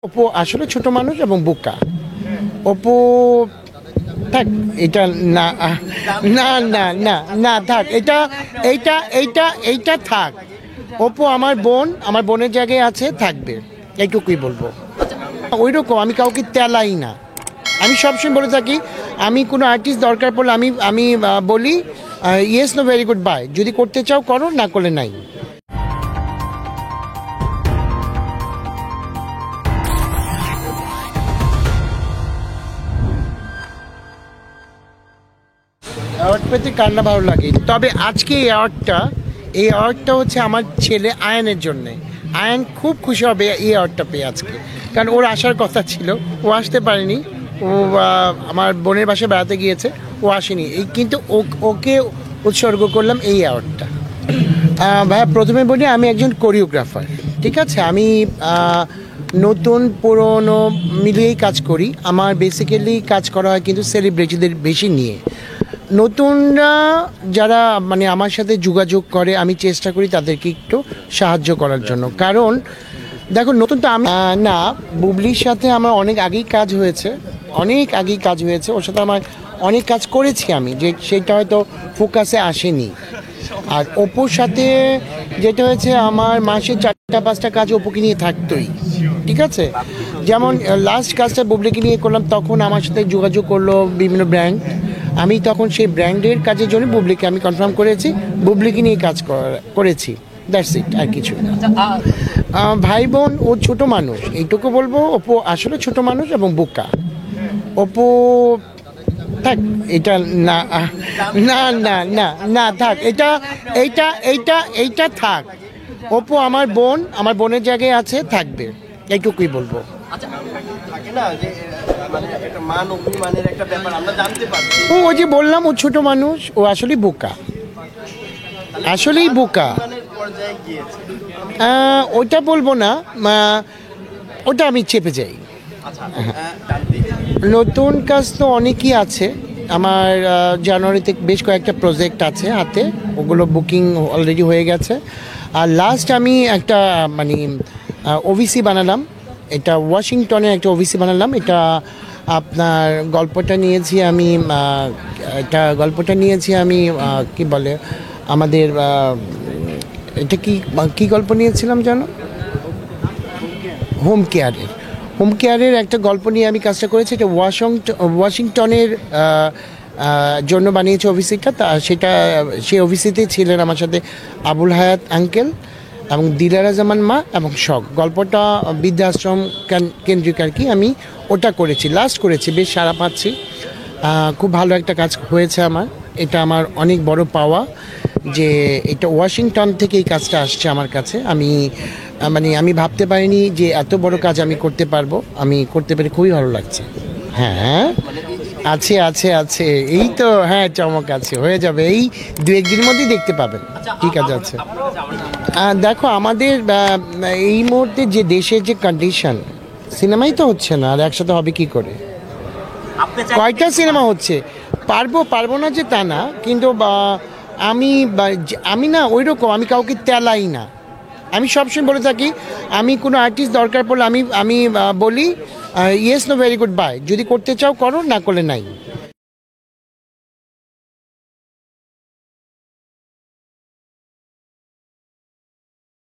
অপু আসলে ছোট মানুষ এবং বোকা। অপু থাক, এটা না না না না না থাক, এটা এইটা এইটা এইটা থাক। অপু আমার বোন, আমার বোনের জায়গায় আছে, থাকবে, এইটুকুই বলবো। ওই রকম আমি কাউকে তেলাই না। আমি সবসময় বলে থাকি, আমি কোনো আর্টিস্ট দরকার পড়লে আমি আমি বলি yes no very good bye, যদি করতে চাও করো, না করলে নাই। অ্যাওয়ার্ড পেতে কার না ভালো লাগে, তবে আজকে এই অ্যাওয়ার্ডটা হচ্ছে আমার ছেলে আয়ানের জন্যে। আয়ান খুব খুশি হবে এই অ্যাওয়ার্ডটা পেয়ে আজকে, কারণ ওর আসার কথা ছিল, ও আসতে পারেনি। ও আমার বোনের বাসায় বেড়াতে গিয়েছে, ও আসেনি। এই কিন্তু ওকে উৎসর্গ করলাম এই অ্যাওয়ার্ডটা। ভাইয়া প্রথমে বলি, আমি একজন কোরিওগ্রাফার, ঠিক আছে। আমি নতুন পুরনো মিলিয়েই কাজ করি। আমার বেসিক্যালি কাজ করা হয় কিন্তু সেলিব্রিটিদের বেশি নিয়ে। নতুনরা যারা মানে আমার সাথে যোগাযোগ করে, আমি চেষ্টা করি তাদেরকে একটু সাহায্য করার জন্য। কারণ দেখো, নতুন তো আমি না, বুবলির সাথে আমার অনেক আগেই কাজ হয়েছে, ওর সাথে আমার অনেক কাজ করেছি আমি, যে সেটা হয়তো ফোকাসে আসেনি। আর অপুর সাথে যেটা হয়েছে, আমার মাসে 4-5টা কাজ অপুকে নিয়ে থাকতোই, ঠিক আছে। যেমন লাস্ট কাজটা বুবলিকে নিয়ে করলাম, তখন আমার সাথে যোগাযোগ করলো বিভিন্ন ব্র্যান্ড। আমি তখন সেই ব্র্যান্ডের কাজের জন্য বুবলিকে আমি কনফার্ম করেছি, বুবলিকে নিয়ে কাজ করেছি, দ্যাটস ইট, আর কিছু না। ভাই বোন, ও ছোট মানুষ, এইটুকু বলবো। অপু আসলে ছোট মানুষ এবং বোকা। অপু থাক, এটা না না না না না থাক, এটা এইটা এইটা এইটা থাক। অপু আমার বোন, আমার বোনের জায়গায় আছে, থাকবে, এইটুকুই বলবো। ওই যে বললাম, ও ছোট মানুষ, ও আসলেই বোকা, আসলেই বোকা। ওটা বলবো না, ওটা আমি চেপে যাই। নতুন কাজ তো অনেকই আছে আমার। জানুয়ারিতে বেশ কয়েকটা প্রজেক্ট আছে হাতে, ওগুলো বুকিং অলরেডি হয়ে গেছে। আর লাস্ট আমি একটা মানে ওভিসি বানালাম, এটা ওয়াশিংটনের একটা ওভিসি বানালাম। এটা আপনার গল্পটা নিয়েছি আমি কি বলে আমাদের, এটা কি গল্প নিয়েছিলাম জানো? হোম কেয়ারের একটা গল্প নিয়ে আমি কাজটা করেছি। এটা ওয়াশিংটনের জন্য বানিয়েছে অফিসিটা। সেই অফিসিতে ছিলেন আমার সাথে আবুল হায়াত আঙ্কেল এবং দিলারা জামান মা এবং শখ। গল্পটা বৃদ্ধাশ্রম কেন্দ্রিক আর কি। আমি ওটা লাস্ট করেছি, বেশ সাড়া পাচ্ছি। খুব ভালো একটা কাজ হয়েছে আমার। এটা আমার অনেক বড় পাওয়া যে এটা ওয়াশিংটন থেকে এই কাজটা আসছে আমার কাছে। আমি ভাবতে পারিনি যে এত বড় কাজ আমি করতে পারবো। আমি করতে পেরে খুবই ভালো লাগছে। হ্যাঁ, আছে এই তো, হ্যাঁ, চমক আছে, হয়ে যাবে, এই 2-1 দিনের মধ্যেই দেখতে পাবেন। ঠিক আছে। দেখো, আমাদের এই মুহূর্তে যে দেশের যে কন্ডিশন, সিনেমাই তো হচ্ছে না, আর একসাথে হবে কি করে? কয়টা সিনেমা হচ্ছে, পারবো না যে তা না, কিন্তু আমি না ওই রকম, আমি কাউকে তেলাই না। আমি সবসময় বলে থাকি, আমি কোনো আর্টিস্ট দরকার পড়লে আমি বলি yes no very good bye, যদি করতে চাও করো, না করলে নাই।